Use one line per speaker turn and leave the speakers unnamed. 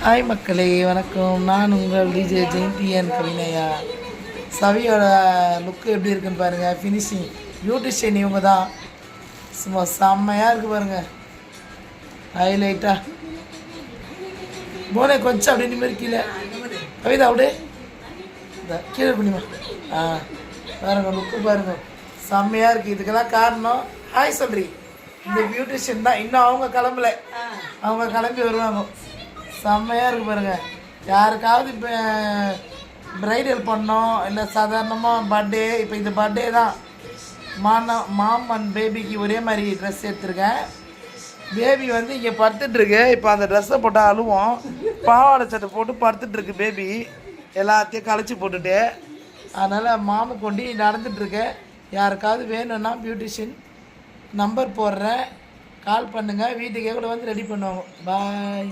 Hi மக்களே, வணக்கம். நான் உங்கள் டிஜே ஜெயந்தியன் கவினையா. சவியோட லுக்கு எப்படி இருக்குன்னு பாருங்கள். ஃபினிஷிங் பியூட்டிஷியன் இவங்க தான். சும்மா செம்மையாக இருக்குது பாருங்கள். ஹைலைட்டாக போனே கொஞ்சம் அப்படி நிம்மதி கீழே கவிதா அப்படியே இந்த கீழே பண்ணிமா. பாருங்கள் லுக்கு பாருங்கள், செம்மையாக இருக்குது. இதுக்கெல்லாம் காரணம் ஹாய் சொல்றி இந்த பியூட்டிஷியன் தான். இன்னும் அவங்க கிளம்பல, அவங்க கிளம்பி வருவாங்க. செம்மையாக இருக்குது பாருங்கள். யாருக்காவது இப்போ ப்ரைடல் பண்ணோம் இல்லை சாதாரணமாக பர்த்டே, இப்போ இது பர்த்டே தான். மாம் அண்ட் பேபிக்கு ஒரே மாதிரி ட்ரெஸ் எடுத்திருக்கேன். பேபி வந்து இங்கே படுத்துட்ருக்கு. இப்போ அந்த ட்ரெஸ்ஸை போட்டால் அழுவோம். பாவாடை சட்டை போட்டு படுத்துட்ருக்கு பேபி, எல்லாத்தையும் களைச்சி போட்டுட்டு. அதனால் மாமு கொண்டு நடந்துகிட்ருக்கேன். யாருக்காவது வேணும்னா பியூட்டிஷியன் நம்பர் போடுறேன், கால் பண்ணுங்கள். வீட்டுக்கே கூட வந்து ரெடி பண்ணுவாங்க. பாய்.